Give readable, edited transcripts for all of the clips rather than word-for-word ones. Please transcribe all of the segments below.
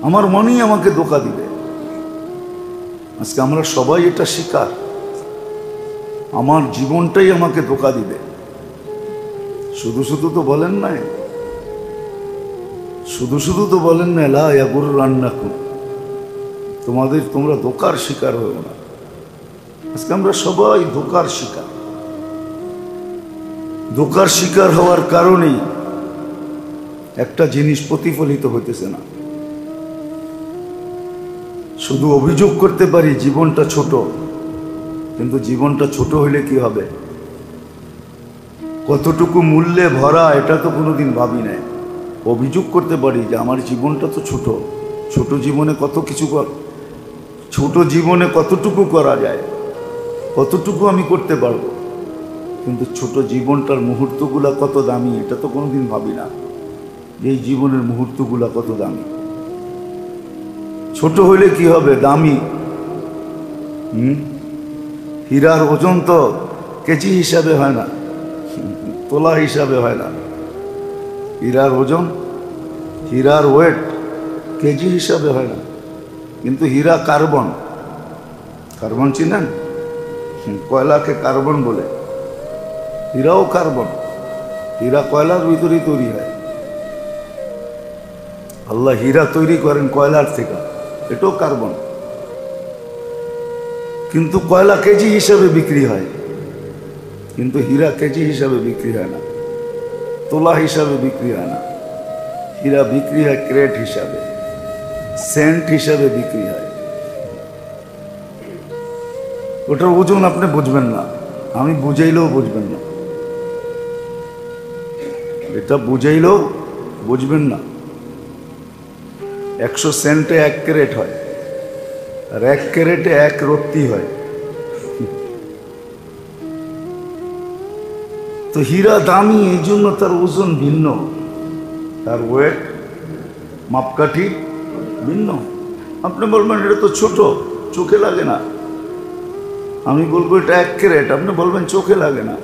আমার মনই আমাকে ধোঁকা দিবে। আজকে আমরা সবাই এটা শিকার, আমার জীবনটাই আমাকে ধোঁকা দিবে। শুধু শুধু তো বলেন নাই, শুধু শুধু তো বলেন না লা ইয়াগুররান্নাকুম, তোমরা ধোঁকার শিকার হও না। আজকে আমরা সবাই ধোঁকার শিকার। ধোঁকার শিকার হওয়ার কারণেই একটা জিনিস প্রতিফলিত হইতেছে না। শুধু অভিযোগ করতে পারি জীবনটা ছোট, কিন্তু জীবনটা ছোট হইলে কি হবে, কতটুকু মূল্যে ভরা এটা তো কোনোদিন ভাবি নাই। অভিযোগ করতে পারি যে আমার জীবনটা তো ছোট, ছোট জীবনে কত কিছু ছোট জীবনে কতটুকু করা যায়, কতটুকু আমি করতে পারবো, কিন্তু ছোট জীবনটার মুহূর্তগুলা কত দামি এটা তো কোনোদিন ভাবি না। এই জীবনের মুহূর্তগুলা কত দামি। ছোট হইলে কি হবে, দামি। হীরার ওজন তো কেজি হিসাবে হয় না, তোলা হিসাবে হয় না। হীরার ওজন, হীরার ওয়েট কেজি হিসাবে হয় না। কিন্তু হীরা কার্বন, কার্বন চিনেন? কয়লাকে কার্বন বলে, হীরাও কার্বন। হীরা কয়লার ভিতরেই তৈরি হয়। আল্লাহ হীরা তৈরি করেন কয়লার থেকে, এটাও কার্বন। কিন্তু কয়লা কেজি হিসাবে বিক্রি হয়, কিন্তু হীরা কেজি হিসাবে বিক্রি হয় না, তোলা হিসাবে বিক্রি হয় না। হীরা বিক্রি হয় ক্রেট হিসাবে, সেন্ট হিসাবে বিক্রি হয়। ওটার ওজন আপনি বুঝবেন না, আমি বুঝাইলেও বুঝবেন না, এটা বুঝাইলেও বুঝবেন না। 100 সেন্টে 1 ক্যারেট হয়, আর 1 ক্যারেটে 1 রত্তি হয়। তো হীরা দামি, এই জন্য তার ওজন ভিন্ন, তার ওয়েট মাপকাঠি ভিন্ন। আপনি বলবেন এটা তো ছোট, চোখে লাগে না। আমি বলবো এটা 1 ক্যারেট, আপনি বলবেন চোখে লাগে না।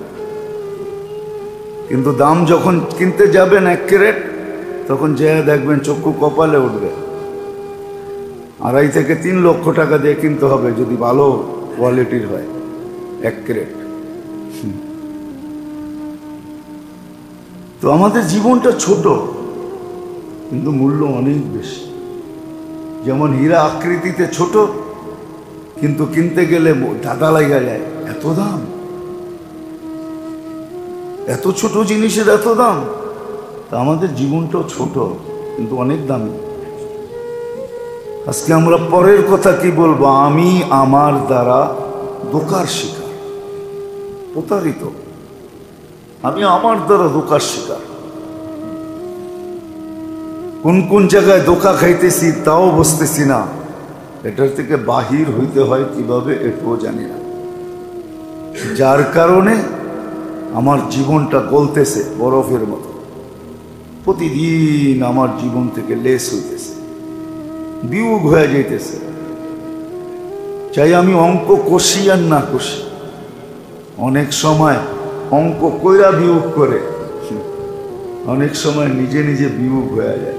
কিন্তু দাম যখন কিনতে যাবেন 1 ক্যারেট, তখন যে দেখবেন চক্ষু কপালে উঠবে। 2.5 থেকে 3 লক্ষ টাকা দিয়ে কিনতে হবে যদি ভালো কোয়ালিটির হয় 1 ক্যারেট। তো আমাদের জীবনটা ছোট, কিন্তু মূল্য অনেক বেশি। যেমন হীরা আকৃতিতে ছোট, কিন্তু কিনতে গেলে দাদা লাগা যায়, এত দাম। এত ছোট জিনিসের এত দাম। তা আমাদের জীবনটাও ছোট, কিন্তু অনেক দামি। আজকে আমরা পরের কথা কি বলবো, আমি আমার দ্বারা ধোঁকার শিকার, প্রতারিত। আমি আমার দ্বারা ধোঁকার শিকার। কোন কোন জায়গায় ধোঁকা খাইতেছি তাও বুঝতেছি না। এটার থেকে বাহির হইতে হয় কিভাবে এটাও জানি না। যার কারণে আমার জীবনটা গলতেছে বরফের মতো। প্রতিদিন আমার জীবন থেকে লেস হইতেছে, বিয়োগ হয়ে যাইতেছে। চাই আমি অঙ্ক কষি আর না কষি, অনেক সময় অঙ্ক কইরা বিয়োগ করে, অনেক সময় নিজে নিজে বিয়োগ হয়ে যায়।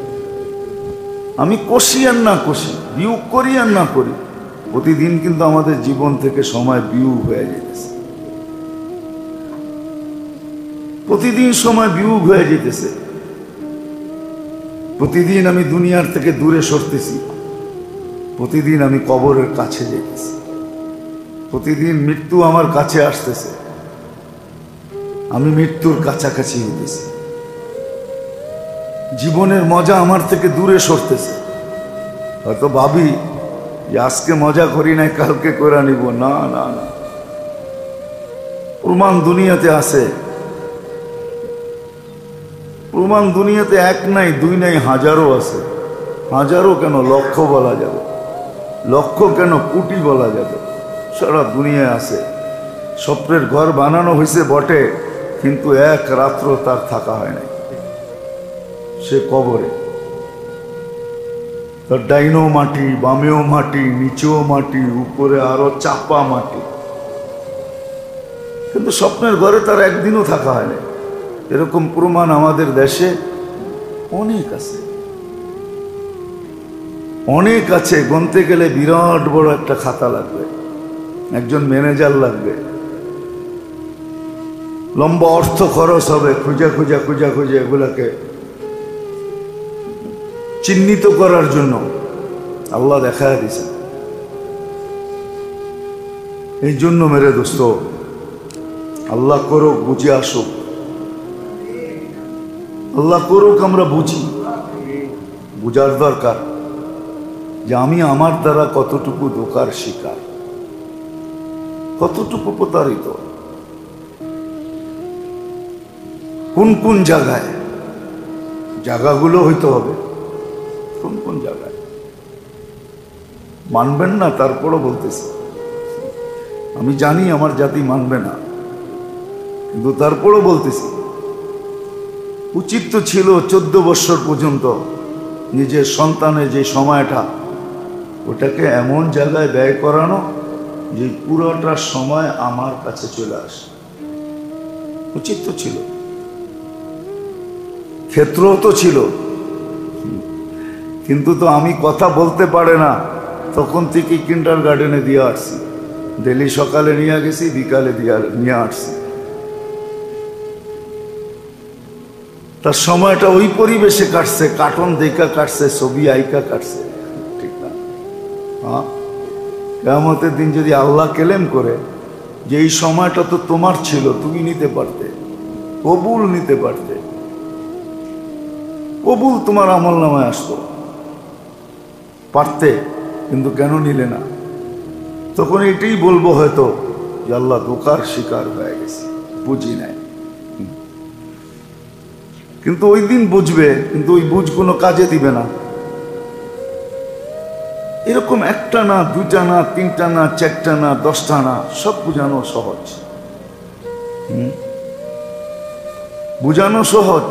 আমি কষি আর না কষি, বিয়োগ করি আর না করি, প্রতিদিন কিন্তু আমাদের জীবন থেকে সময় বিয়োগ হয়ে যেতেছে। প্রতিদিন সময় বিয়োগ হয়ে যেতেছে। প্রতিদিন আমি দুনিয়ার থেকে দূরে সরতেছি, প্রতিদিন আমি কবরের কাছে যেতেছি, প্রতিদিন মৃত্যু আমার কাছে আসতেছে, আমি মৃত্যুর কাছাকাছি হইতেছি। জীবনের মজা আমার থেকে দূরে সরতেছে। হয়তো ভাবি যে আজকে মজা করি নাই, কালকে করে নিব। না না না, প্রমাণ দুনিয়াতে আছে। প্রমাণ দুনিয়াতে 1 নাই, 2 নাই, হাজারও আছে। হাজারও কেন, লক্ষ বলা যাবে। লক্ষ কেন, কোটি বলা যাবে। সারা দুনিয়ায় আছে। স্বপ্নের ঘর বানানো হয়েছে বটে, কিন্তু 1 রাত্র তার থাকা হয় নাই, সে কবরে। তার ডাইনেও মাটি, বামেও মাটি, নিচেও মাটি, উপরে আরো চাপা মাটি, কিন্তু স্বপ্নের ঘরে তার একদিনও থাকা হয় নাই। এরকম প্রমাণ আমাদের দেশে অনেক আছে। অনেক আছে, গুনতে গেলে বিরাট বড় একটা খাতা লাগবে, একজন ম্যানেজার লাগবে, লম্বা অর্থ খরচ হবে, খুঁজে খুঁজে খুঁজে খুঁজে এগুলাকে চিহ্নিত করার জন্য আল্লাহ দেখায় দিয়েছেন। এই জন্য মেরে দোস্ত, আল্লাহ করুক বুঝে আসুক, আল্লাহ করুক আমরা বুঝি, বুঝার দরকার যে আমি আমার দ্বারা কতটুকু ধোঁকার শিকার, কতটুকু প্রতারিত, কোন কোন জায়গায়, জায়গাগুলো হইতে হবে, কোন কোন জায়গায় মানবেন না, তারপরও বলতেছি, আমি জানি আমার জাতি মানবে না, কিন্তু তারপরও বলতেছি, উচিত তো ছিল 14 বছর পর্যন্ত নিজের সন্তানের যে সময়টা, ওটাকে এমন জায়গায় ব্যয় করানো যে পুরোটা সময় আমার কাছে চলে আসে, উচিত তো ছিল, ক্ষেত্রও তো ছিল। কিন্তু তো আমি কথা বলতে পারে না, তখন থেকে কিন্ডারগার্টেনে দিয়ে আসছি, ডেলি সকালে নিয়ে গেছি, বিকালে নিয়ে আসছি, তার সময়টা ওই পরিবেশে কাটছে, কার্টুন দেখা কাটছে, ছবি আইকা কাটছে, ঠিক না? হ্যাঁ, কিয়ামতের দিন যদি আল্লাহ কেলেম করে যে এই সময়টা তো তোমার ছিল, তুমি নিতে পারতে, কবুল নিতে পারতে, কবুল তোমার আমল নামায় আসতো, পারতে, কিন্তু কেন নিলে না? তখন এটাই বলবো হয়তো যে আল্লাহ ধোঁকার শিকার হয়ে গেছে, বুঝি নাই। কিন্তু ওই দিন বুঝবে, কিন্তু ওই বুঝ কোনো কাজে দিবে না। এরকম একটা না, দুইটা না, তিনটা না, চারটা না, 10টা না, সব বুঝানো সহজ, বুঝানো সহজ,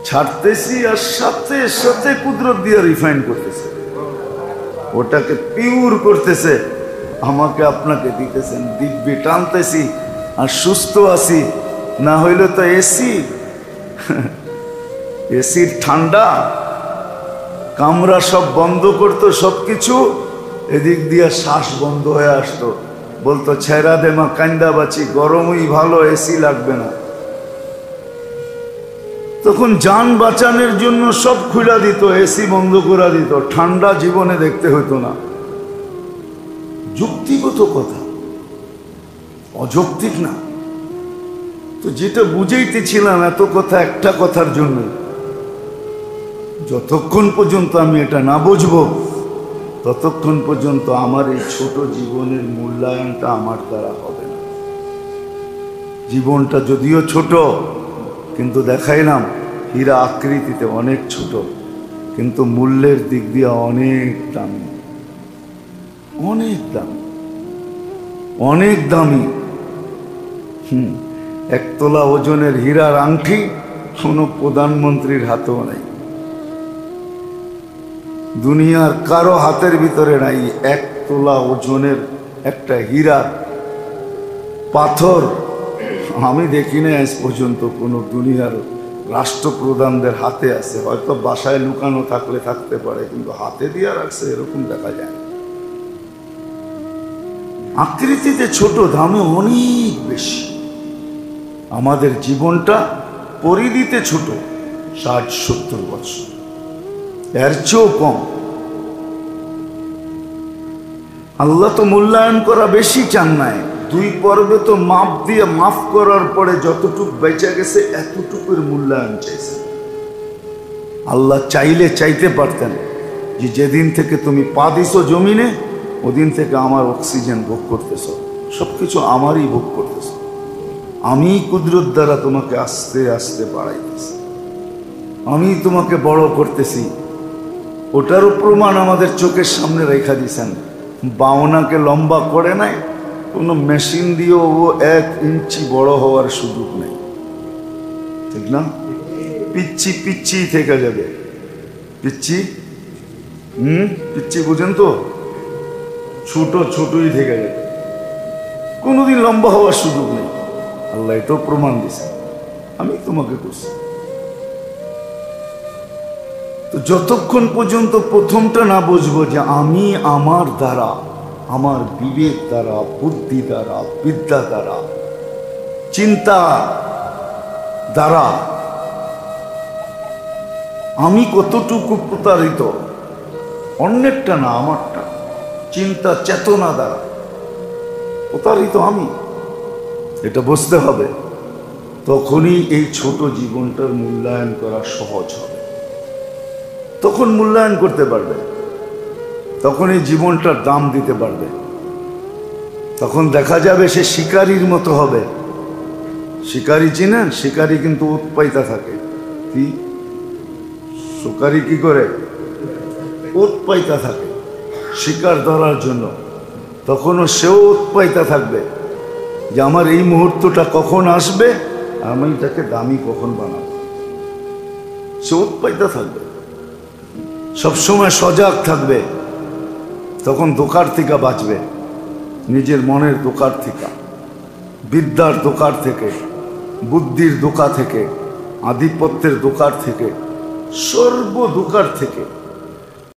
ছাড়তেছি আর সাথে সাথে কুদরত দিয়ে রিফাইন করতেছে, ওটাকে পিওর করতেছে, আমাকে আপনাকে দিতেছেন, দিব্যি টানতেছি আর সুস্থ আছি। না হইলে তো এসির ঠান্ডা কামরা সব বন্ধ করতো, সবকিছু, এদিক দিয়ে শ্বাস বন্ধ হয়ে আসতো, বলতো ছেড়া দে মা, কান্দা বাঁচি, গরমই ভালো, এসি লাগবে না। তখন যান বাঁচানোর জন্য সব খুলে দিত, এসি বন্ধ করে দিত, ঠান্ডা জীবনে দেখতে হতো না। যুক্তিগত কথা, অযৌক্তিক না। তো যেটা বুঝাইতেছিলাম এত কথা একটা কথার জন্য, যতক্ষণ পর্যন্ত আমি এটা না বুঝবো, ততক্ষণ পর্যন্ত আমার এই ছোট জীবনের মূল্যায়নটা আমার দ্বারা হবে না। জীবনটা যদিও ছোট, কিন্তু দেখাইলাম হীরা আকৃতিতে অনেক ছোট, কিন্তু মূল্যের দিক দিয়ে অনেক দামি, অনেক দামি, অনেক দামি। 1 তোলা ওজনের হীরার আংটি কোনো প্রধানমন্ত্রীর হাতেও নাই, দুনিয়ার কারো হাতের ভিতরে নাই। 1 তোলা ওজনের একটা হীরার পাথর আমি দেখি না আজ পর্যন্ত কোনো দুনিয়ার রাষ্ট্রপ্রধানদের হাতে আছে। হয়তো বাসায় লুকানো থাকলে থাকতে পারে, কিন্তু হাতে দিয়ে রাখছে এরকম দেখা যায়। আকৃতিতে ছোট, দামে অনেক বেশি। আমাদের জীবনটা পরিধিতে ছোট, 60-70 বছর, এর চেয়েও কম। আল্লাহ তো মূল্যায়ন করা বেশি চান নাই। 2 পর্বে তো মাপ দিয়ে মাফ করার পরে যতটুকু বেঁচে গেছে এতটুকুর মূল্যায়ন চাইছে। আল্লাহ চাইলে চাইতে পারতেন যে যেদিন থেকে তুমি পা দিছো জমিনে, ওদিন থেকে আমার অক্সিজেন ভোগ করতেছ, সবকিছু আমারই ভোগ করতেছ, আমি কুদরত দ্বারা তোমাকে আস্তে আস্তে বাড়াইতেছি, আমি তোমাকে বড় করতেছি। ওটারও প্রমাণ আমাদের চোখের সামনে রেখা দিয়েছেন। বাওনাকে লম্বা করে নাই, কোনো মেশিন দিয়েও ও 1 ইঞ্চি বড় হওয়ার সুযোগ নেই, ঠিক না? পিচ্ছি পিচ্ছি থেকে যাবে, পিচ্ছি পিচ্ছি বুঝেন তো, ছোট ছোটই থেকে যাবে, কোনোদিন লম্বা হওয়ার সুযোগ নেই। আল্লাহ এটাও প্রমাণ দিয়েছে, আমি তোমাকে করছি। তো যতক্ষণ পর্যন্ত প্রথমটা না বুঝবো যে আমি আমার দ্বারা, আমার বিবেক দ্বারা, বুদ্ধি দ্বারা, বিদ্যা দ্বারা, চিন্তা দ্বারা আমি কতটুকু প্রতারিত, অন্যেরটা না আমারটা, চিন্তা চেতনা দ্বারা প্রতারিত আমি, এটা বুঝতে হবে। তখনই এই ছোট জীবনটার মূল্যায়ন করা সহজ হবে, তখন মূল্যায়ন করতে পারবে, তখন এই জীবনটার দাম দিতে পারবে। তখন দেখা যাবে সে শিকারীর মতো হবে। শিকারী চিনেন? শিকারী কিন্তু উৎপাইতা থাকে। কি শিকারী কি করে? উৎপাইতা থাকে শিকার ধরার জন্য। তখনও সেও উৎপাইতা থাকবে যে আমার এই মুহূর্তটা কখন আসবে, আমি তাকে দামি কখন বানাবো। সে উৎপাইতা থাকবে, সবসময় সজাগ থাকবে। তখন দোকার থেকে বাঁচবে, নিজের মনের দোকার থেকে, বিদ্যার দোকার থেকে, বুদ্ধির দোকা থেকে, আধিপত্যের দোকার থেকে, সর্ব দোকার থেকে